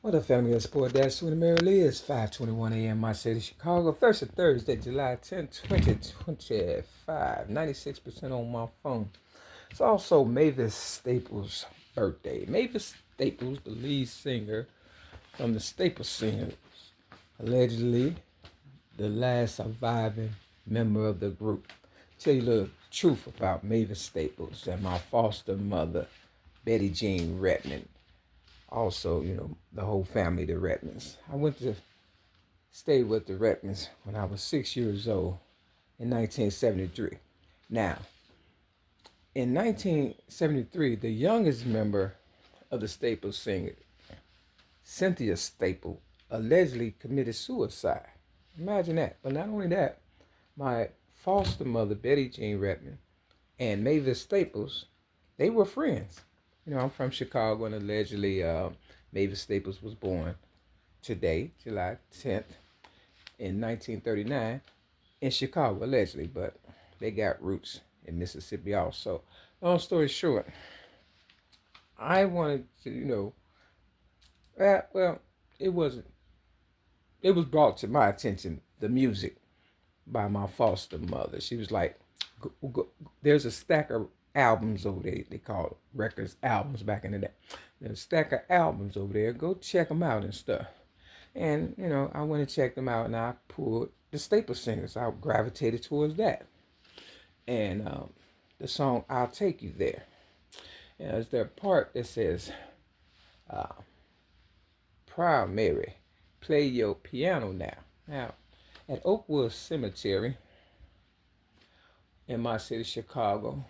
What up, family of Sport Dash 20 Merrily? It's 5:21 a.m. my city, Chicago. Thursday, July 10th, 2025. 96% on my phone. It's also Mavis Staples' birthday. Mavis Staples, the lead singer from the Staples Singers, allegedly the last surviving member of the group. Tell you a little truth about Mavis Staples and my foster mother, Betty Jean Redmond. Also, the whole family, the Redmonds. I went to stay with the Redmonds when I was 6 years old in 1973. Now, in 1973, the youngest member of the Staples Singers, Cynthia Staple, allegedly committed suicide. Imagine that. But not only that, my foster mother, Betty Jean Redmond, and Mavis Staples, they were friends. I'm from Chicago, and allegedly Mavis Staples was born today, July 10th, in 1939, in Chicago, allegedly, but they got roots in Mississippi also. Long story short, I wanted to, well, it wasn't, it was brought to my attention, the music by my foster mother. She was like, there's a stack of albums over there. They called records albums back in the day. There's a stack of albums over there. Go check them out and stuff. And, I went and checked them out, and I pulled the Staple Singers. I gravitated towards that. And the song I'll Take You There. And there's there a part that says, uh, Proud Mary, play your piano now. Now, at Oakwood Cemetery in my city, Chicago,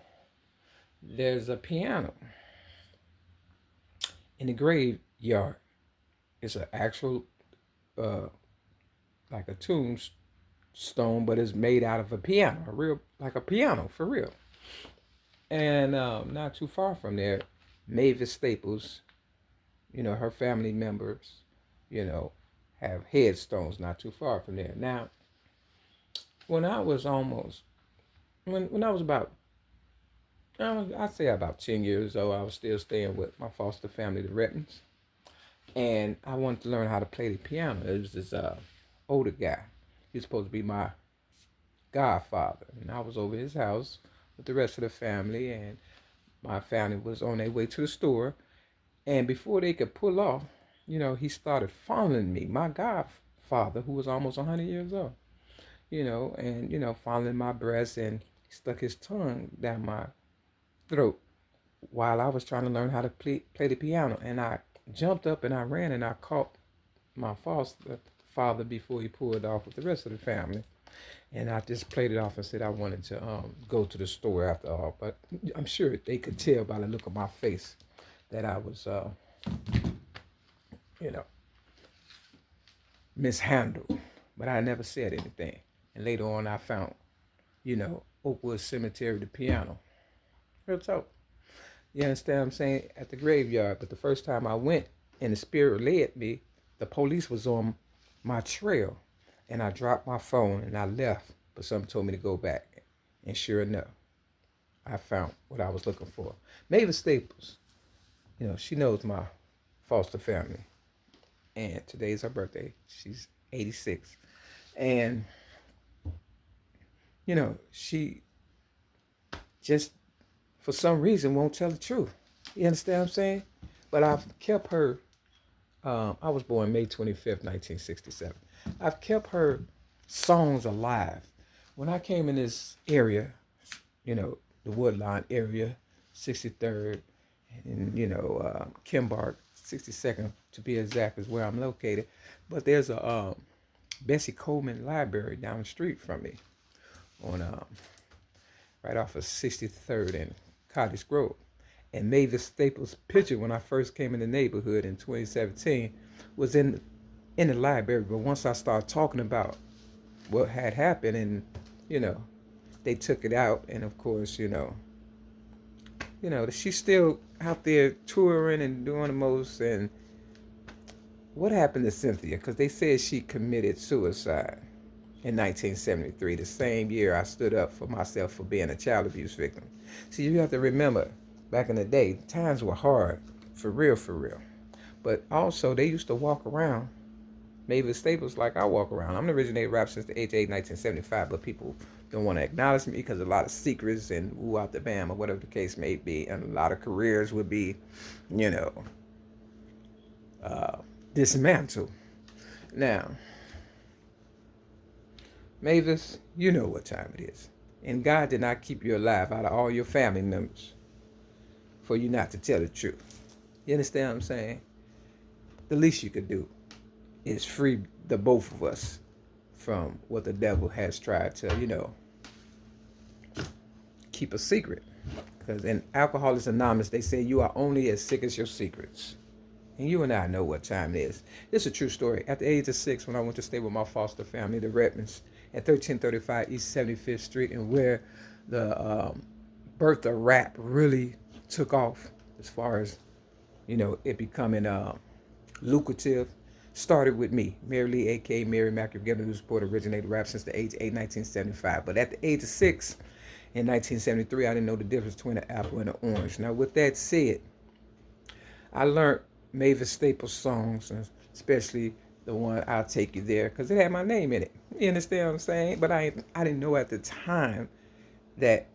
there's a piano in the graveyard. It's an actual, like a tombstone, but it's made out of a piano, like a piano for real. And not too far from there, Mavis Staples, her family members, have headstones not too far from there. Now, when I was almost, when I was about, I'd say about 10 years old, I was still staying with my foster family, the Rettons. And I wanted to learn how to play the piano. It was this older guy. He was supposed to be my godfather. And I was over his house with the rest of the family, and my family was on their way to the store. And before they could pull off, he started fondling me, my godfather, who was almost 100 years old, and, fondling my breast, and he stuck his tongue down my throat while I was trying to learn how to play the piano. And I jumped up and I ran and I caught my foster father before he pulled off with the rest of the family. And I just played it off and said I wanted to go to the store after all. But I'm sure they could tell by the look of my face that I was, you know, mishandled. But I never said anything. And later on I found, Oakwood Cemetery, the piano. Real talk. You understand what I'm saying? At the graveyard. But the first time I went and the spirit led me, the police was on my trail. And I dropped my phone and I left. But something told me to go back. And sure enough, I found what I was looking for. Mavis Staples, she knows my foster family. And today's her birthday. She's 86. And, she just, for some reason, won't tell the truth. You understand what I'm saying? But I've kept her, I was born May 25th, 1967. I've kept her songs alive. When I came in this area, the Woodline area, 63rd, and, Kimbark, 62nd to be exact, is where I'm located. But there's a Bessie Coleman Library down the street from me on right off of 63rd and Cottage Grove. And Mavis Staples' picture when I first came in the neighborhood in 2017 was in the library. But once I started talking about what had happened, and they took it out, and of course, she's still out there touring and doing the most. And what happened to Cynthia? Because they said she committed suicide in 1973, the same year I stood up for myself for being a child abuse victim. See, you have to remember, back in the day, times were hard, for real, for real. But also, they used to walk around. Mavis Staples, like I walk around. I'm the originator rap since the age of 8, 1975, but people don't want to acknowledge me because a lot of secrets and woo out the bam or whatever the case may be, and a lot of careers would be, you know, dismantled. Now, Mavis, you know what time it is. And God did not keep you alive out of all your family members for you not to tell the truth. You understand what I'm saying? The least you could do is free the both of us from what the devil has tried to, keep a secret. Because in Alcoholics Anonymous, they say you are only as sick as your secrets. And you and I know what time it is. This is a true story. At the age of 6, when I went to stay with my foster family, the Redmonds, at 1335 East 75th Street, and where the birth of rap really took off as far as, it becoming lucrative, started with me, Mary Lee, a.k.a. Mary McGill, who supported originated rap since the age of 8, 1975. But at the age of 6, in 1973, I didn't know the difference between an apple and an orange. Now, with that said, I learned Mavis Staples songs, especially the one "I'll Take You There," because it had my name in it. You understand what I'm saying? But I didn't know at the time that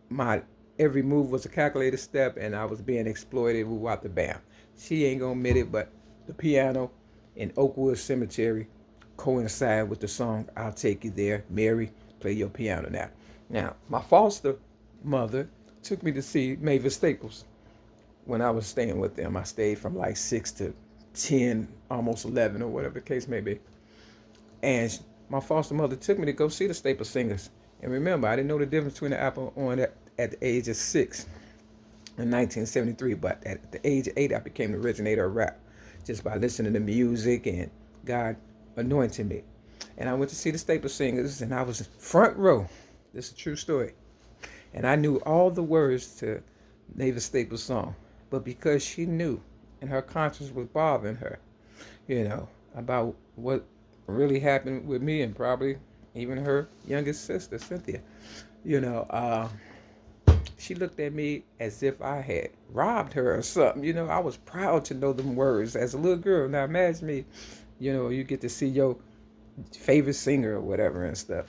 my every move was a calculated step, and I was being exploited with what the bam. She ain't gonna admit it, but the piano in Oakwood Cemetery coincide with the song "I'll Take You There." Mary, play your piano now. Now, my foster mother took me to see Mavis Staples when I was staying with them. I stayed from like 6 to 10, almost 11, or whatever the case may be. And my foster mother took me to go see the Staples singers. And remember, I didn't know the difference between the apple and orange at the age of 6 in 1973. But at the age of 8, I became the originator of rap just by listening to music and God anointed me. And I went to see the Staples singers, and I was front row. This is a true story. And I knew all the words to Mavis Staples' song. But because she knew, and her conscience was bothering her, about what really happened with me and probably even her youngest sister, Cynthia, she looked at me as if I had robbed her or something. I was proud to know them words as a little girl. Now imagine me, you get to see your favorite singer or whatever and stuff.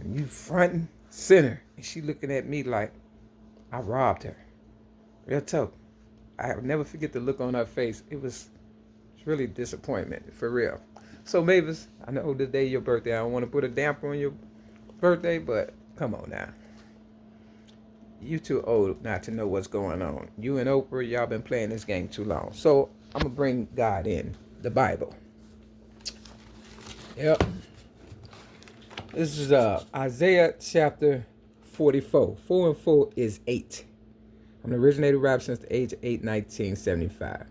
And you front and center. And she looking at me like I robbed her. Real talk. I'll never forget the look on her face. It's really disappointment, for real. So Mavis, I know the day of your birthday, I don't want to put a damper on your birthday, but come on now. You too old not to know what's going on. You and Oprah, y'all been playing this game too long. So I'm going to bring God in, the Bible. Yep. This is Isaiah chapter 44. 4 and 4 is 8. I'm the originator rap since the age of 8, 1975.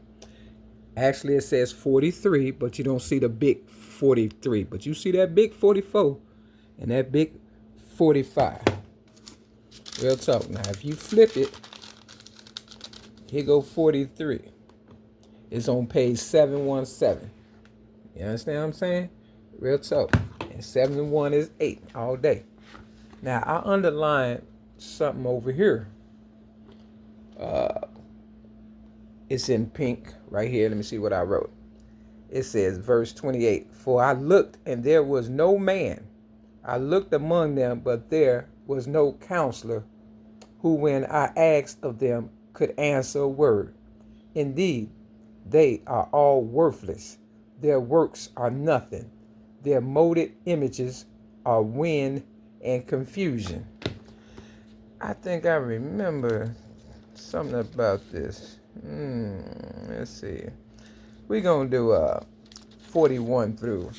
Actually, it says 43, but you don't see the big 43. But you see that big 44 and that big 45. Real talk. Now, if you flip it, here go 43. It's on page 717. You understand what I'm saying? Real talk. And 71 is 8 all day. Now, I underlined something over here. It's in pink right here. Let me see what I wrote. It says, verse 28, "For I looked, and there was no man. I looked among them, but there was no counselor, who when I asked of them could answer a word. Indeed, they are all worthless. Their works are nothing. Their molded images are wind and confusion." I think I remember something about this. Let's see. We're going to do 41 through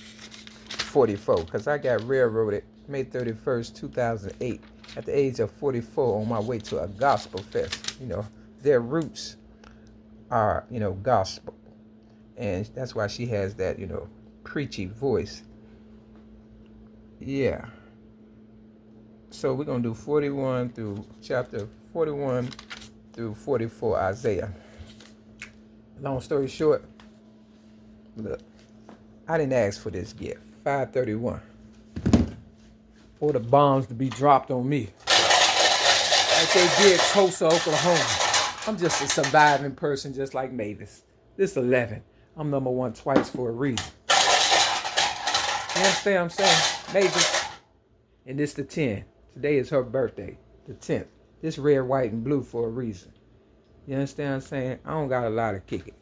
44 because I got railroaded May 31st, 2008 at the age of 44 on my way to a gospel fest. Their roots are, gospel. And that's why she has that, preachy voice. Yeah. So we're going to do 41 through chapter 41 through 44 Isaiah. Long story short, look, I didn't ask for this gift. 531. Or the bombs to be dropped on me. Like they did Tulsa, Oklahoma. I'm just a surviving person just like Mavis. This 11. I'm number one twice for a reason. You understand what I'm saying? Mavis. And this the 10. Today is her birthday. The 10th. This red, white, and blue for a reason. You understand what I'm saying? I don't got a lot of kicking.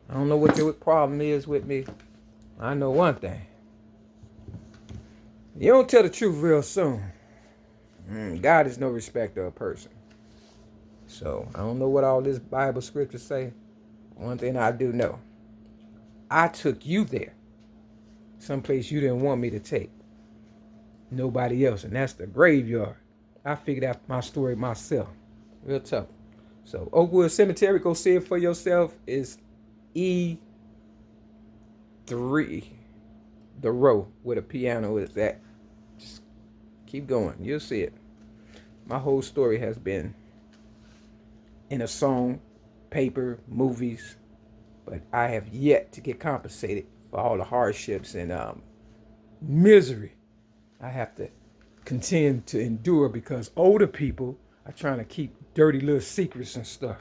I don't know what your problem is with me. I know one thing. You don't tell the truth real soon. God is no respecter of person. So, I don't know what all this Bible scripture say. One thing I do know. I took you there. Someplace you didn't want me to take. Nobody else. And that's the graveyard. I figured out my story myself. Real tough. So, Oakwood Cemetery, go see it for yourself. Is E3. The row where the piano is at. Just keep going. You'll see it. My whole story has been in a song, paper, movies, but I have yet to get compensated for all the hardships and misery I have to continue to endure because older people are trying to keep dirty little secrets and stuff.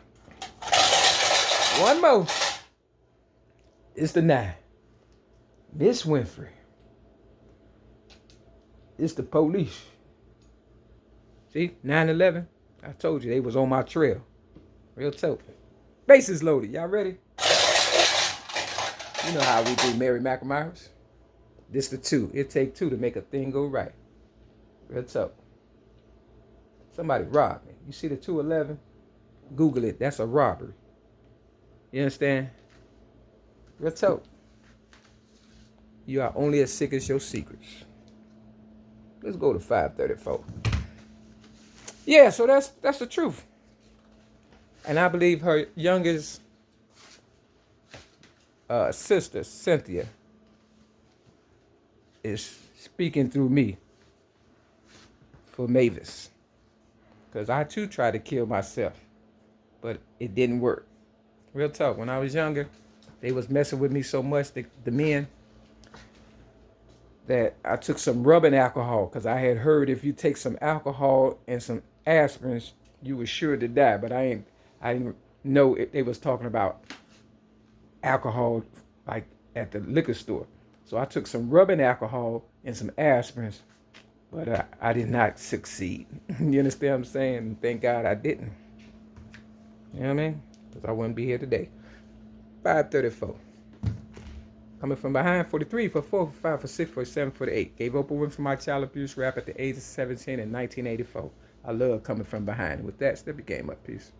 One more. It's the 9. Miss Winfrey. It's the police. See, 9/11. I told you they was on my trail. Real tough. Bases loaded. Y'all ready? You know how we do Mary McNamara's. This the 2. It take 2 to make a thing go right. Real tough. Somebody robbed me. You see the 211? Google it. That's a robbery. You understand? Real tough. You are only as sick as your secrets. Let's go to 534. Yeah, so that's the truth. And I believe her youngest sister, Cynthia, is speaking through me for Mavis. Because I too tried to kill myself, but it didn't work. Real talk, when I was younger, they was messing with me so much, the men, that I took some rubbing alcohol because I had heard if you take some alcohol and some aspirins, you were sure to die. But I didn't know they was talking about alcohol like at the liquor store. So I took some rubbing alcohol and some aspirins, but I did not succeed. You understand what I'm saying? Thank God I didn't. You know what I mean? Because I wouldn't be here today. 534. Coming from behind, 43, for 4, for 5, for 6, for 7, for 8. Gave Oprah Winfrey my child abuse rap at the age of 17 in 1984. I love coming from behind. With that, step your game up. Peace.